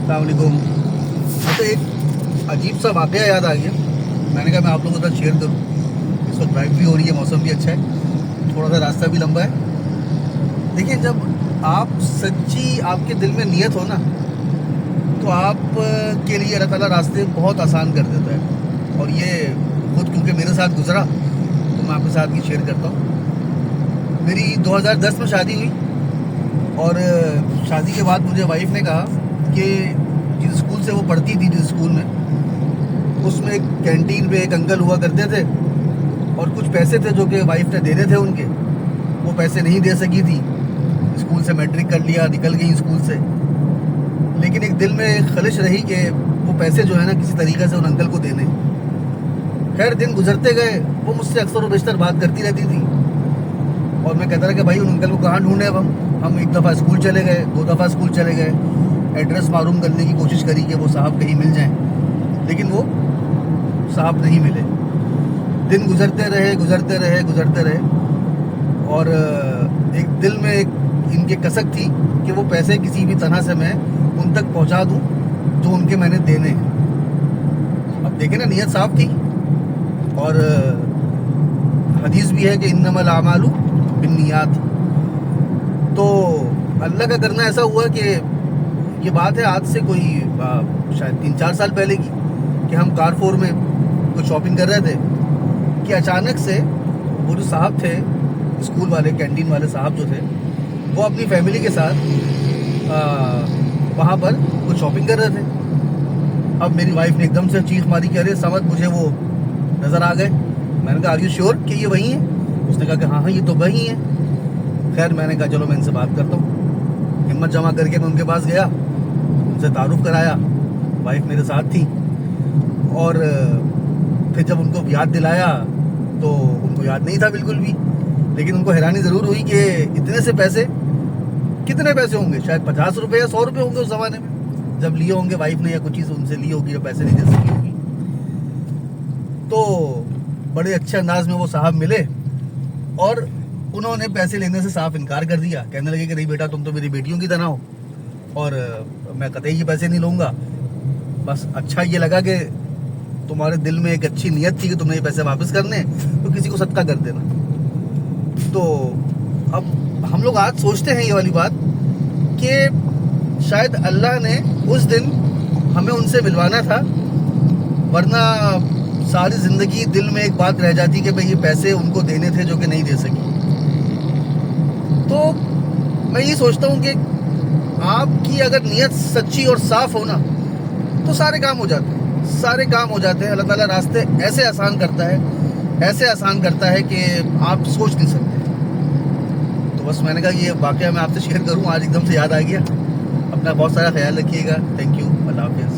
अस्सलाम वालेकुम। तो एक अजीब सा वाक़या याद आ गया, मैंने कहा मैं आप लोगों के साथ शेयर करूँ। इस वक्त ड्राइव भी हो रही है, मौसम भी अच्छा है, थोड़ा सा रास्ता भी लंबा है। देखिए, जब आप सच्ची आपके दिल में नियत हो ना, तो आप के लिए अल्लाह ताला रास्ते बहुत आसान कर देता है। और ये खुद क्योंकि मेरे साथ गुजरा, तो मैं आपके साथ ये शेयर करता हूँ। मेरी 2010 में शादी हुई, और शादी के बाद मुझे वाइफ ने कहा कि जिस स्कूल से वो पढ़ती थी, जिस स्कूल में, उसमें एक कैंटीन पे एक अंकल हुआ करते थे, और कुछ पैसे थे जो कि वाइफ ने देने थे उनके, वो पैसे नहीं दे सकी थी। स्कूल से मैट्रिक कर लिया, निकल गई स्कूल से, लेकिन एक दिल में एक खलिश रही कि वो पैसे जो है ना किसी तरीक़े से उन अंकल को देने। खैर, दिन गुजरते गए, वो मुझसे अक्सर व बेशतर बात करती रहती थी, और मैं कहता रहा कि भाई उन अंकल को कहाँ ढूंढे अब हम एक दफ़ा स्कूल चले गए, 2 दफ़ा स्कूल चले गए, एड्रेस मालूम करने की कोशिश करी कि वो साहब कहीं मिल जाएं, लेकिन वो साहब नहीं मिले। दिन गुजरते रहे, और एक दिल में एक इनके कसक थी कि वो पैसे किसी भी तरह से मैं उन तक पहुंचा दूं जो उनके मैंने देने हैं। अब देखें ना, नियत साफ थी, और हदीस भी है कि इन्नमल आमालु बिन्नियात। तो अल्लाह का करना ऐसा हुआ कि ये बात है आज से कोई शायद 3-4 साल पहले की, कि हम कारफोर में कुछ शॉपिंग कर रहे थे, कि अचानक से वो जो साहब थे, स्कूल वाले कैंटीन वाले साहब जो थे, वो अपनी फैमिली के साथ वहाँ पर कुछ शॉपिंग कर रहे थे। अब मेरी वाइफ ने एकदम से चीख मारी कि अरे समझ, मुझे वो नज़र आ गए। मैंने कहा आर यू श्योर कि ये वही हैं? उसने कहा कि हाँ ये तो वही हैं। खैर, मैंने कहा चलो मैं इनसे बात करता हूँ। हिम्मत जमा करके मैं उनके पास गया, उनसे तारुफ कराया। वाइफ मेरे साथ थी, और फिर जब उनको याद दिलाया तो उनको याद नहीं था बिल्कुल भी, लेकिन उनको हैरानी ज़रूर हुई कि इतने से पैसे, कितने पैसे होंगे, शायद 50 रुपये या 100 रुपये होंगे उस ज़माने में, जब लिए होंगे वाइफ ने, या कुछ चीज़ उनसे ली होगी जो पैसे नहीं दे सकी होगी। तो बड़े अच्छे अंदाज में वो साहब मिले, और उन्होंने पैसे लेने से साफ इनकार कर दिया। कहने लगे कि नहीं बेटा, तुम तो मेरी बेटियों की तरह हो, और मैं कतई ये पैसे नहीं लूँगा। बस अच्छा ये लगा कि तुम्हारे दिल में एक अच्छी नीयत थी कि तुमने ये पैसे वापस करने, तो किसी को सदका कर देना। तो अब हम लोग आज सोचते हैं ये वाली बात कि शायद अल्लाह ने उस दिन हमें उनसे मिलवाना था, वरना सारी ज़िंदगी दिल में एक बात रह जाती कि भाई ये पैसे उनको देने थे जो कि नहीं दे सकी। तो मैं ये सोचता हूँ कि आपकी अगर नीयत सच्ची और साफ़ हो ना, तो सारे काम हो जाते हैं। अल्लाह ताला रास्ते ऐसे आसान करता है कि आप सोच नहीं सकते। तो बस मैंने कहा ये वाक़या मैं आपसे शेयर करूँ, आज एकदम से याद आ गया। अपना बहुत सारा ख्याल रखिएगा। थैंक यू, अल्लाह हाफ़िज़।